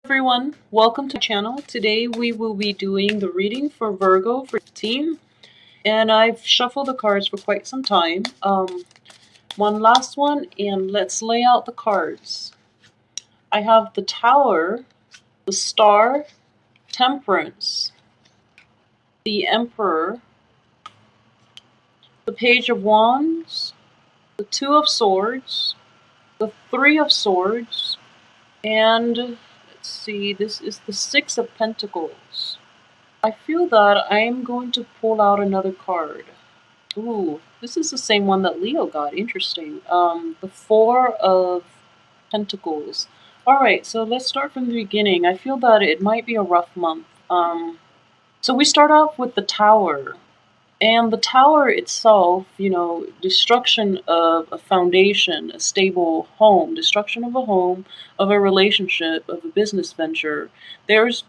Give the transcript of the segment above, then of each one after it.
Everyone, welcome to my channel. Today we will be doing the reading for Virgo for team, and I've shuffled the cards for quite some time. One last one, and let's lay out the cards. I have the Tower, the Star, Temperance, the Emperor, the Page of Wands, the Two of Swords, the Three of Swords, and see, this is the Six of Pentacles. I feel that I am going to pull out another card. Ooh, this is the same one that Leo got. Interesting. The Four of Pentacles. Alright, so let's start from the beginning. I feel that it might be a rough month. So we start off with the Tower. And the Tower itself, destruction of a foundation, a stable home, destruction of a home, of a relationship, of a business venture. There's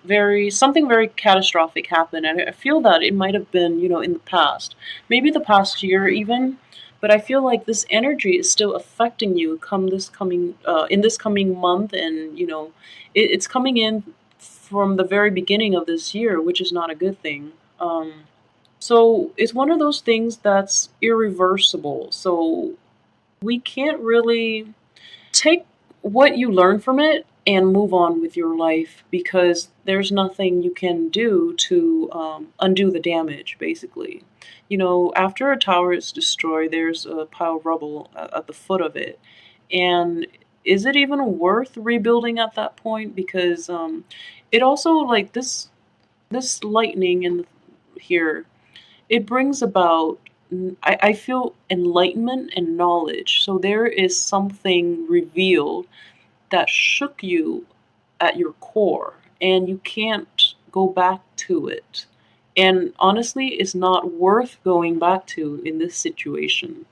something very catastrophic happened, and I feel that it might have been, in the past, maybe the past year even. But I feel like this energy is still affecting you in this coming month, and it's coming in from the very beginning of this year, which is not a good thing. So it's one of those things that's irreversible. So we can't really take what you learn from it and move on with your life, because there's nothing you can do to undo the damage, basically. After a tower is destroyed, there's a pile of rubble at the foot of it. And is it even worth rebuilding at that point? Because it also, like this lightning in here, it brings about, I feel, enlightenment and knowledge. So there is something revealed that shook you at your core, and you can't go back to it. And honestly, it's not worth going back to in this situation.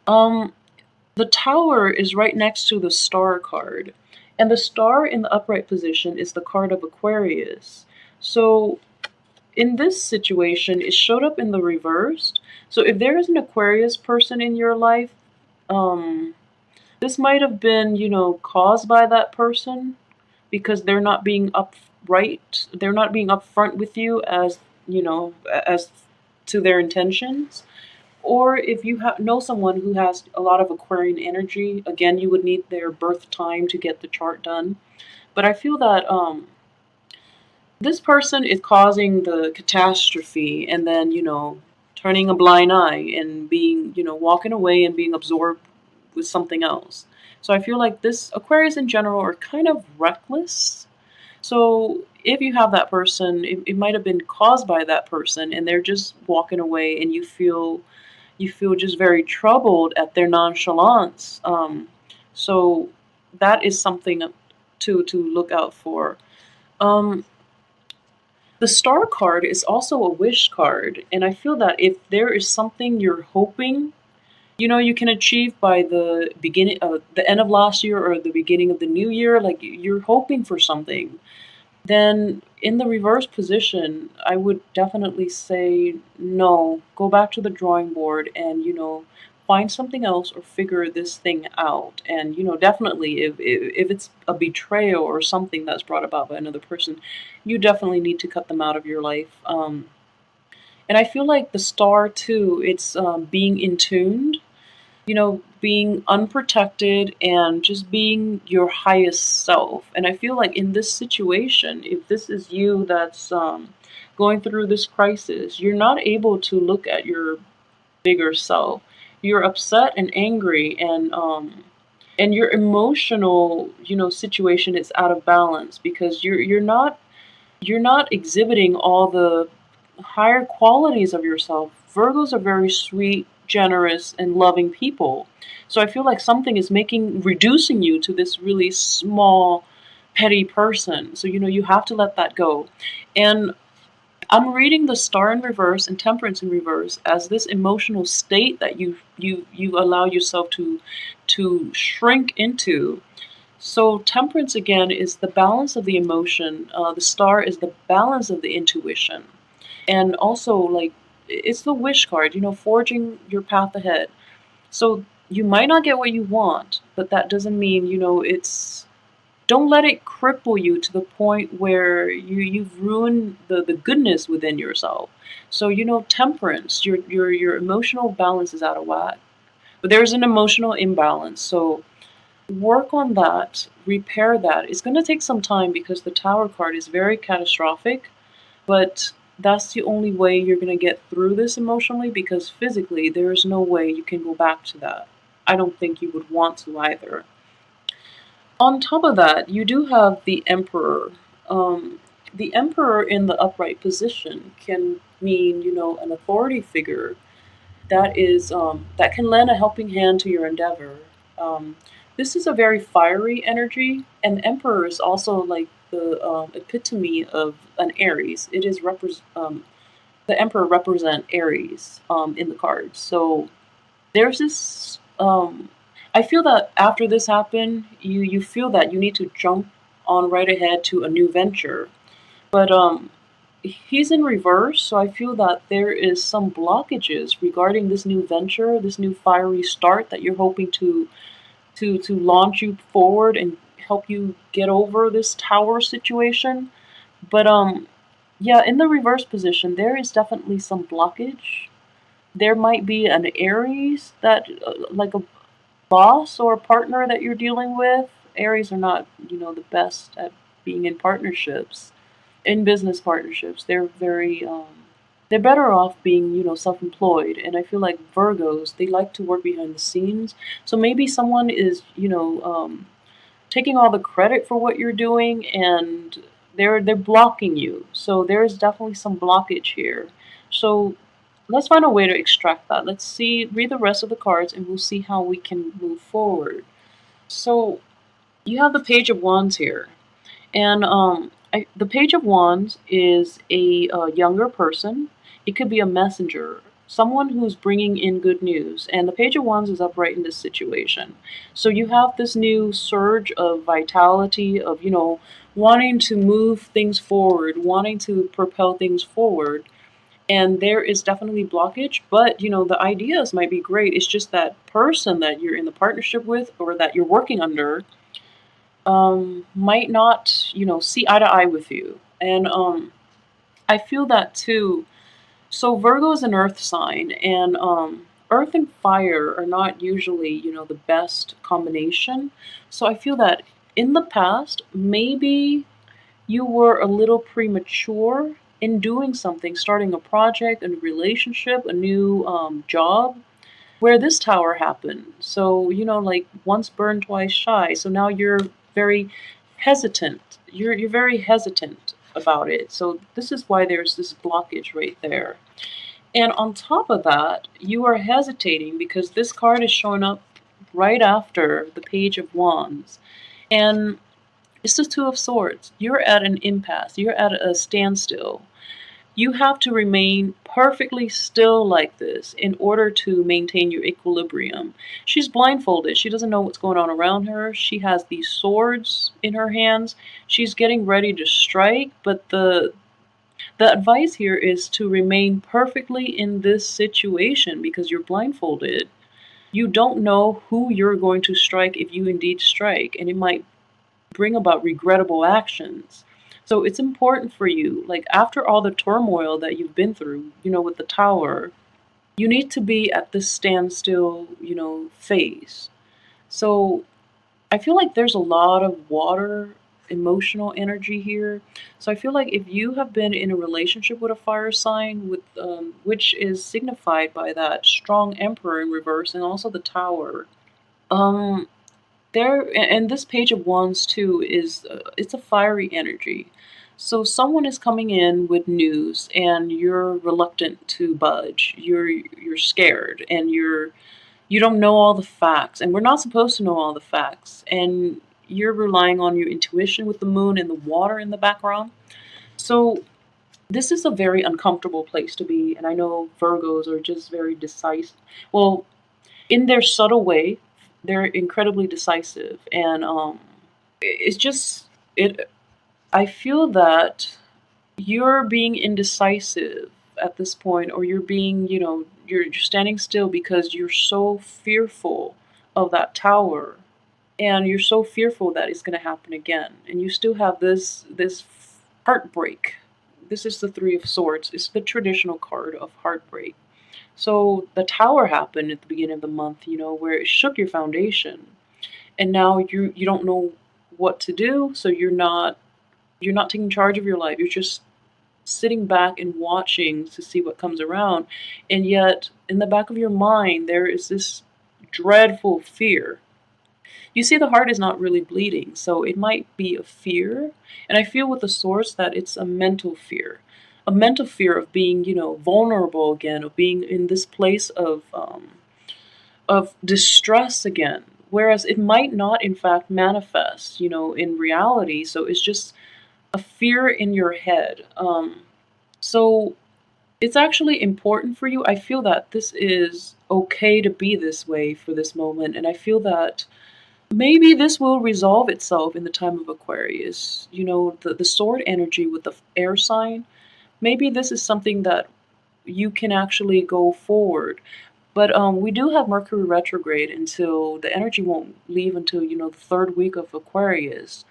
The Tower is right next to the Star card. And the Star in the upright position is the card of Aquarius. So in this situation, it showed up in the reversed. So if there is an Aquarius person in your life, this might have been, caused by that person, because they're not being upright. They're not being upfront with you as to their intentions. Or if you know someone who has a lot of Aquarian energy, again, you would need their birth time to get the chart done. But I feel that this person is causing the catastrophe, and then, turning a blind eye and being, walking away and being absorbed with something else. So I feel like this Aquarius in general are kind of reckless. So if you have that person, it might have been caused by that person, and they're just walking away, and you feel just very troubled at their nonchalance. So that is something to look out for. The Star card is also a wish card, and I feel that if there is something you're hoping, you can achieve by the end of last year or the beginning of the new year, like you're hoping for something, then in the reverse position, I would definitely say no, go back to the drawing board and, find something else or figure this thing out. And, definitely if it's a betrayal or something that's brought about by another person, you definitely need to cut them out of your life. And I feel like the Star too, it's being in tuned, being unprotected and just being your highest self. And I feel like in this situation, if this is you that's going through this crisis, you're not able to look at your bigger self. You're upset and angry, and your emotional, situation is out of balance, because you're not exhibiting all the higher qualities of yourself. Virgos are very sweet, generous, and loving people. So I feel like something is reducing you to this really small, petty person. So, you have to let that go. And I'm reading the Star in reverse and Temperance in reverse as this emotional state that you allow yourself to shrink into. So Temperance, again, is the balance of the emotion. The Star is the balance of the intuition. And also, like, it's the wish card, forging your path ahead. So you might not get what you want, but that doesn't mean, it's don't let it cripple you to the point where you've ruined the goodness within yourself. So, temperance, your emotional balance is out of whack. But there's an emotional imbalance. So work on that, repair that. It's going to take some time because the Tower card is very catastrophic, but that's the only way you're going to get through this emotionally, because physically there is no way you can go back to that. I don't think you would want to either. On top of that, you do have the Emperor. The Emperor in the upright position can mean, an authority figure that can lend a helping hand to your endeavor. Um, this is a very fiery energy, and Emperor is also like the epitome of an Aries. The Emperor represent Aries in the cards. So there's this. I feel that after this happened, you feel that you need to jump on right ahead to a new venture, but he's in reverse, so I feel that there is some blockages regarding this new venture, this new fiery start that you're hoping to launch you forward and help you get over this tower situation. But yeah, in the reverse position, there is definitely some blockage. There might be an Aries that like a boss or a partner that you're dealing with. Aries are not, the best at being in partnerships, in business partnerships. They're better off being, self-employed. And I feel like Virgos, they like to work behind the scenes. So maybe someone is, taking all the credit for what you're doing, and they're blocking you. So there is definitely some blockage here. So let's find a way to extract that. Read the rest of the cards, and we'll see how we can move forward. So you have the Page of Wands here. And the Page of Wands is a younger person. It could be a messenger, someone who's bringing in good news. And the Page of Wands is upright in this situation. So you have this new surge of vitality, of, wanting to move things forward, wanting to propel things forward. And there is definitely blockage, but, the ideas might be great. It's just that person that you're in the partnership with or that you're working under might not, see eye to eye with you. And I feel that too. So Virgo is an earth sign, and earth and fire are not usually, the best combination. So I feel that in the past, maybe you were a little premature in doing something, starting a project, a relationship, a new job, where this tower happened. So, like once burned, twice shy. So now you're very hesitant. You're very hesitant about it. So this is why there's this blockage right there. And on top of that, you are hesitating because this card is showing up right after the Page of Wands. And it's the Two of Swords. You're at an impasse. You're at a standstill. You have to remain perfectly still like this in order to maintain your equilibrium. She's blindfolded. She doesn't know what's going on around her. She has these swords in her hands. She's getting ready to strike, but the advice here is to remain perfectly in this situation because you're blindfolded. You don't know who you're going to strike if you indeed strike, and it might bring about regrettable actions. So it's important for you, like after all the turmoil that you've been through, with the tower, you need to be at this standstill, phase. So I feel like there's a lot of water, emotional energy here. So I feel like if you have been in a relationship with a fire sign, with which is signified by that strong Emperor in reverse and also the Tower, um, and this Page of Wands too is it's a fiery energy. So someone is coming in with news, and you're reluctant to budge. You're scared, and you don't know all the facts, and we're not supposed to know all the facts. And you're relying on your intuition with the moon and the water in the background. So this is a very uncomfortable place to be, and I know Virgos are just very decisive. Well, in their subtle way, they're incredibly decisive, and it's just it. I feel that you're being indecisive at this point, or you're being, you're standing still because you're so fearful of that tower. and you're so fearful that it's going to happen again, and you still have this heartbreak. This is the Three of Swords. It's the traditional card of heartbreak. So the Tower happened at the beginning of the month, where it shook your foundation, and now you don't know what to do. So you're not taking charge of your life. You're just sitting back and watching to see what comes around, and yet in the back of your mind there is this dreadful fear. You see, the heart is not really bleeding, so it might be a fear. And I feel with the Swords that it's a mental fear. A mental fear of being, vulnerable again, of being in this place of distress again. Whereas it might not, in fact, manifest, in reality. So it's just a fear in your head. So it's actually important for you. I feel that this is okay to be this way for this moment, and I feel that maybe this will resolve itself in the time of Aquarius. The sword energy with the air sign. Maybe this is something that you can actually go forward. But we do have Mercury retrograde until the energy won't leave until, the third week of Aquarius.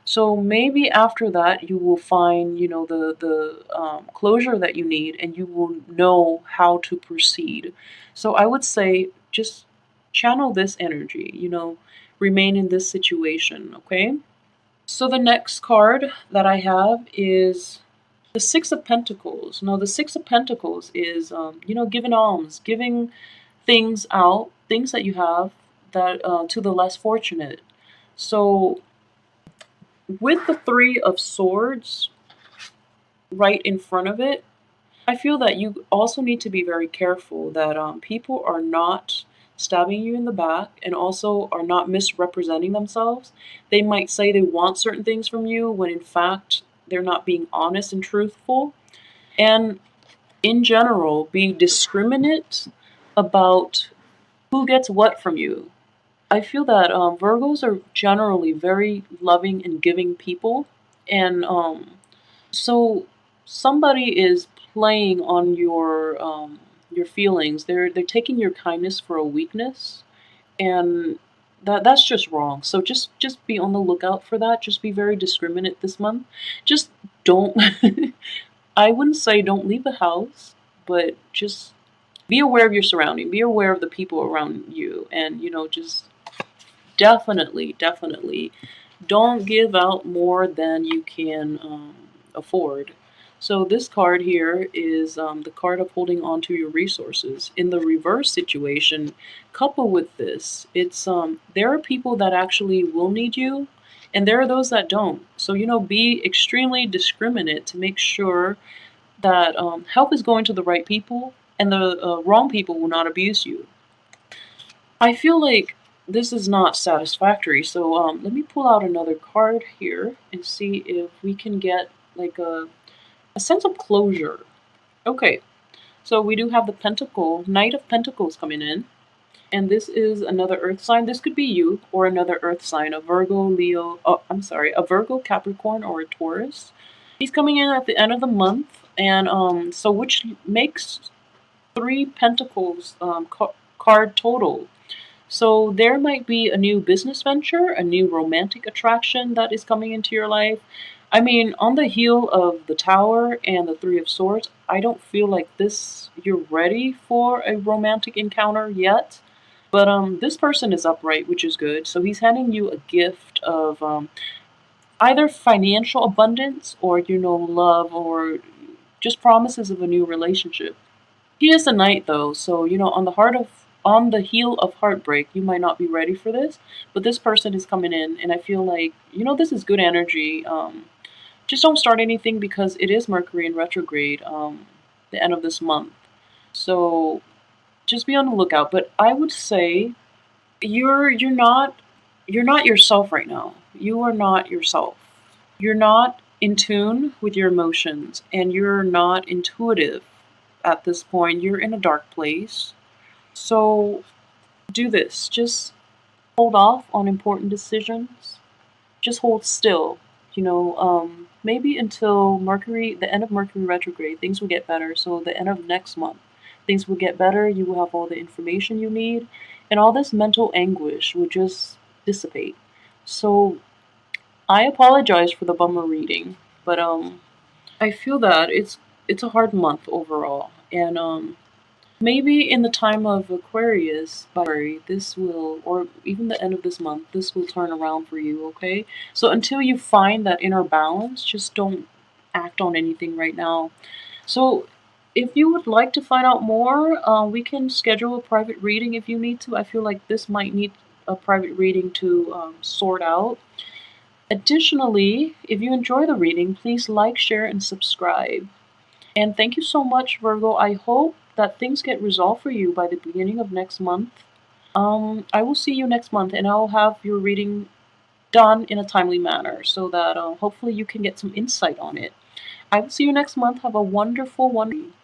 So maybe after that you will find, the closure that you need, and you will know how to proceed. So I would say just channel this energy, remain in this situation, okay? So the next card that I have is the Six of Pentacles. Now the Six of Pentacles is, giving alms, giving things out, things that you have that to the less fortunate. So with the Three of Swords right in front of it, I feel that you also need to be very careful that people are not stabbing you in the back, and also are not misrepresenting themselves. They might say they want certain things from you when in fact they're not being honest and truthful. And in general, be discriminate about who gets what from you. I feel that Virgos are generally very loving and giving people, and so somebody is playing on your feelings. They're taking your kindness for a weakness, and that's just wrong. So just be on the lookout for that. Just be very discriminate this month. Just don't. I wouldn't say don't leave the house, but just be aware of your surrounding. Be aware of the people around you, and just definitely don't give out more than you can afford. So this card here is the card of holding on to your resources. In the reverse situation, coupled with this, it's there are people that actually will need you, and there are those that don't. So be extremely discriminate to make sure that help is going to the right people, and the wrong people will not abuse you. I feel like this is not satisfactory, so let me pull out another card here and see if we can get like a sense of closure. Okay, so we do have the Knight of Pentacles coming in, and this is another earth sign. This could be you or another earth sign, a Virgo, Leo, a Virgo, Capricorn, or a Taurus. He's coming in at the end of the month, and so which makes three Pentacles card total. So there might be a new business venture, a new romantic attraction that is coming into your life. I mean, on the heel of the Tower and the Three of Swords, I don't feel like you're ready for a romantic encounter yet. But this person is upright, which is good. So he's handing you a gift of either financial abundance or, love, or just promises of a new relationship. He is a knight though, so on the heel of heartbreak, you might not be ready for this, but this person is coming in, and I feel like, this is good energy. Just don't start anything because it is Mercury in retrograde, the end of this month. So just be on the lookout. But I would say you're not yourself right now. You are not yourself. You're not in tune with your emotions, and you're not intuitive at this point. You're in a dark place. So do this. Just hold off on important decisions. Just hold still. Maybe until the end of Mercury retrograde, things will get better. So the end of next month, things will get better. You will have all the information you need, and all this mental anguish will just dissipate. So I apologize for the bummer reading, but I feel that it's a hard month overall, and maybe in the time of Aquarius, by February, this will, or even the end of this month, this will turn around for you, okay? So until you find that inner balance, just don't act on anything right now. So if you would like to find out more, we can schedule a private reading if you need to. I feel like this might need a private reading to sort out. Additionally, if you enjoy the reading, please like, share, and subscribe. And thank you so much, Virgo. I hope that things get resolved for you by the beginning of next month. I will see you next month, and I'll have your reading done in a timely manner so that hopefully you can get some insight on it. I will see you next month. Have a wonderful one.